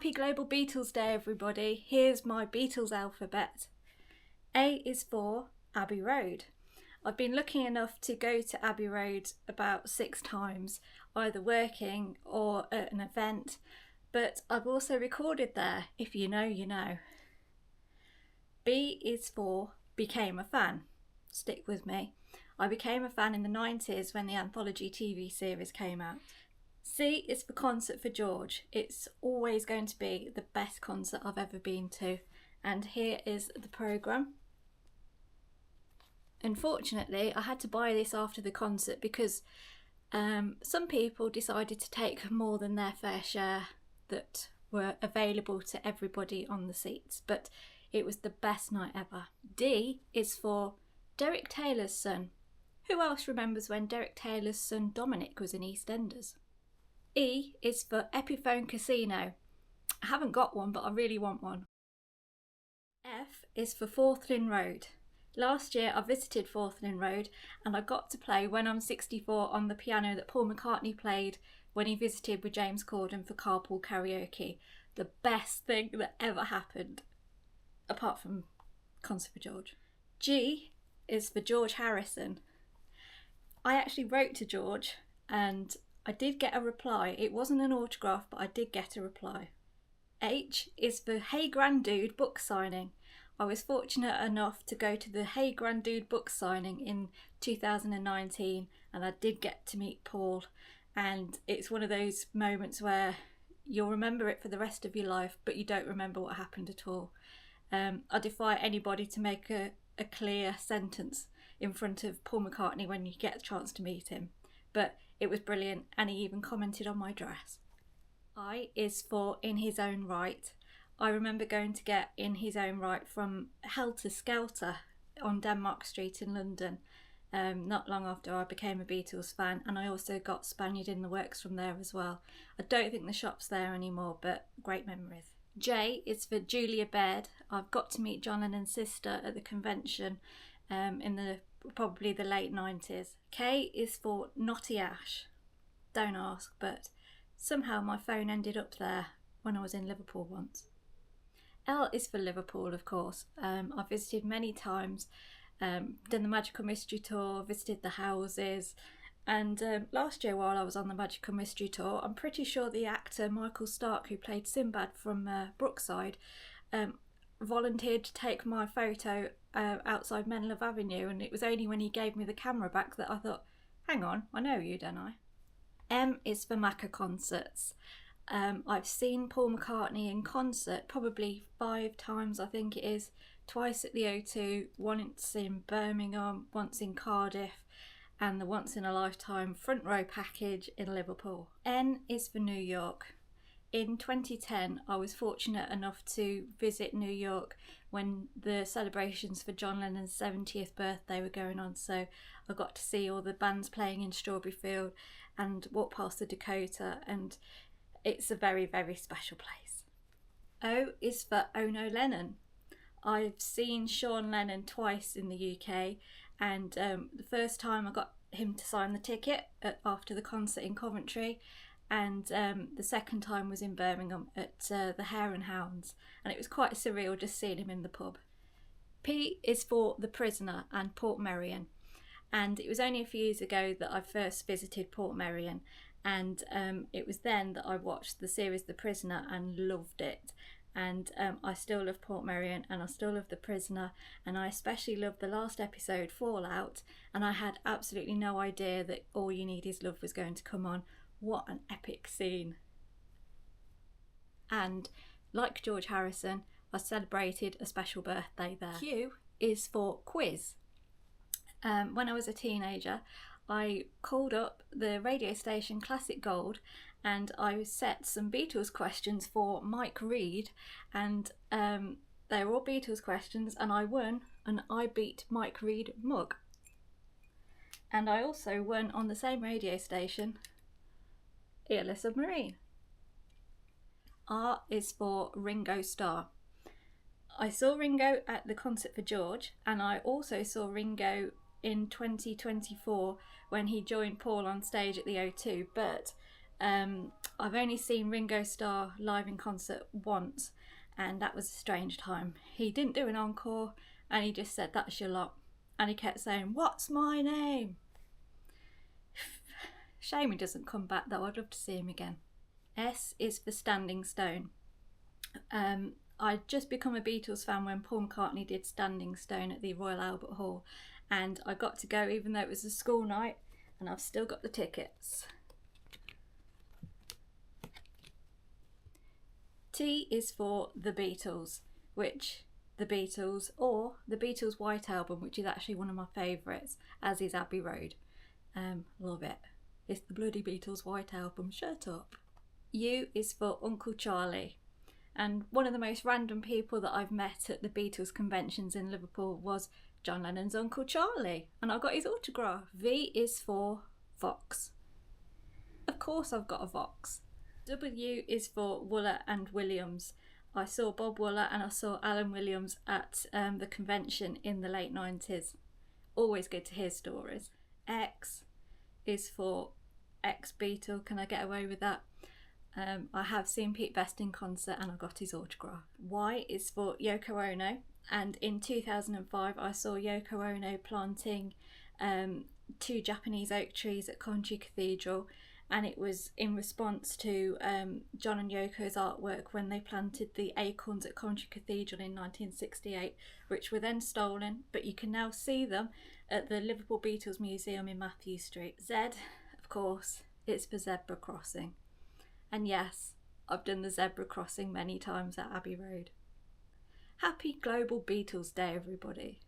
Happy Global Beatles Day, everybody. Here's my Beatles alphabet. A is for Abbey Road. I've been lucky enough to go to Abbey Road about 6 times, either working or at an event, but I've also recorded there. If you know, you know. B is for Became a Fan. Stick with me. I became a fan in the 90s when the anthology TV series came out. C is for Concert for George. It's always going to be the best concert I've ever been to. And here is the programme. Unfortunately, I had to buy this after the concert because some people decided to take more than their fair share that were available to everybody on the seats. But it was the best night ever. D is for Derek Taylor's son. Who else remembers when Derek Taylor's son Dominic was in EastEnders? E is for Epiphone Casino. I haven't got one, but I really want one. F is for Fourth Lynn Road. Last year I visited Fourth Lynn Road and I got to play When I'm 64 on the piano that Paul McCartney played when he visited with James Corden for Carpool Karaoke. The best thing that ever happened, apart from Concert for George. G is for George Harrison. I actually wrote to George and I did get a reply. It wasn't an autograph, but I did get a reply. H is for Hey Granddude book signing. I was fortunate enough to go to the Hey Granddude book signing in 2019 and I did get to meet Paul, and it's one of those moments where you'll remember it for the rest of your life but you don't remember what happened at all. I defy anybody to make a clear sentence in front of Paul McCartney when you get a chance to meet him, but it was brilliant and he even commented on my dress. I is for In His Own Right. I remember going to get In His Own Right from Helter Skelter on Denmark Street in London not long after I became a Beatles fan, and I also got Spaniard in the Works from there as well. I don't think the shop's there anymore, but great memories. J is for Julia Baird. I've got to meet John Lennon's sister at the convention in probably the late 90s. K is for Naughty Ash. Don't ask, but somehow my phone ended up there when I was in Liverpool once. L is for Liverpool, of course. I've visited many times, done the Magical Mystery Tour, visited the houses, and last year while I was on the Magical Mystery Tour, I'm pretty sure the actor Michael Stark, who played Sinbad from Brookside, volunteered to take my photo outside Menlove Avenue, and it was only when he gave me the camera back that I thought, hang on, I know you, don't I? M is for Macca concerts. I've seen Paul McCartney in concert probably 5 times, I think it is. Twice at the O2, once in Birmingham, once in Cardiff, and the once in a lifetime front row package in Liverpool. N is for New York. In 2010, I was fortunate enough to visit New York when the celebrations for John Lennon's 70th birthday were going on, so I got to see all the bands playing in Strawberry Field and walk past the Dakota, and it's a very, very special place. O is for Ono Lennon. I've seen Sean Lennon twice in the UK, and the first time I got him to sign the ticket after the concert in Coventry, and the second time was in Birmingham at the Hare and Hounds, and it was quite surreal just seeing him in the pub. P is for The Prisoner and Portmeirion, and it was only a few years ago that I first visited Portmeirion, and it was then that I watched the series The Prisoner and loved it. And I still love Portmeirion and I still love The Prisoner, and I especially love the last episode, Fallout, and I had absolutely no idea that All You Need Is Love was going to come on. What an epic scene. And like George Harrison, I celebrated a special birthday there. Q is for quiz. When I was a teenager, I called up the radio station Classic Gold and I set some Beatles questions for Mike Reed, and they were all Beatles questions, and I won an I Beat Mike Reed mug. And I also won on the same radio station Earless Submarine. R is for Ringo Starr. I saw Ringo at the Concert for George, and I also saw Ringo in 2024 when he joined Paul on stage at the O2, but I've only seen Ringo Starr live in concert once, and that was a strange time. He didn't do an encore, and he just said, "That's your lot." And he kept saying, "What's my name?" Shame he doesn't come back though, I'd love to see him again. S is for Standing Stone. I'd just become a Beatles fan when Paul McCartney did Standing Stone at the Royal Albert Hall, and I got to go even though it was a school night, and I've still got the tickets. T is for The Beatles, which The Beatles, or The Beatles White Album, which is actually one of my favourites, as is Abbey Road. Love it. It's the bloody Beatles White Album, shut up. U is for Uncle Charlie. And one of the most random people that I've met at the Beatles conventions in Liverpool was John Lennon's Uncle Charlie, and I got his autograph. V is for Vox. Of course I've got a Vox. W is for Wooler and Williams. I saw Bob Wooler and I saw Alan Williams at the convention in the late 90s. Always good to hear stories. X is for ex-Beatle. Can I get away with that? I have seen Pete Best in concert and I got his autograph. Y is for Yoko Ono, and in 2005 I saw Yoko Ono planting 2 Japanese oak trees at Coventry Cathedral, and it was in response to John and Yoko's artwork when they planted the acorns at Coventry Cathedral in 1968, which were then stolen, but you can now see them at the Liverpool Beatles Museum in Matthew Street. Z, of course, it's for zebra crossing. And yes, I've done the zebra crossing many times at Abbey Road. Happy Global Beatles Day, everybody.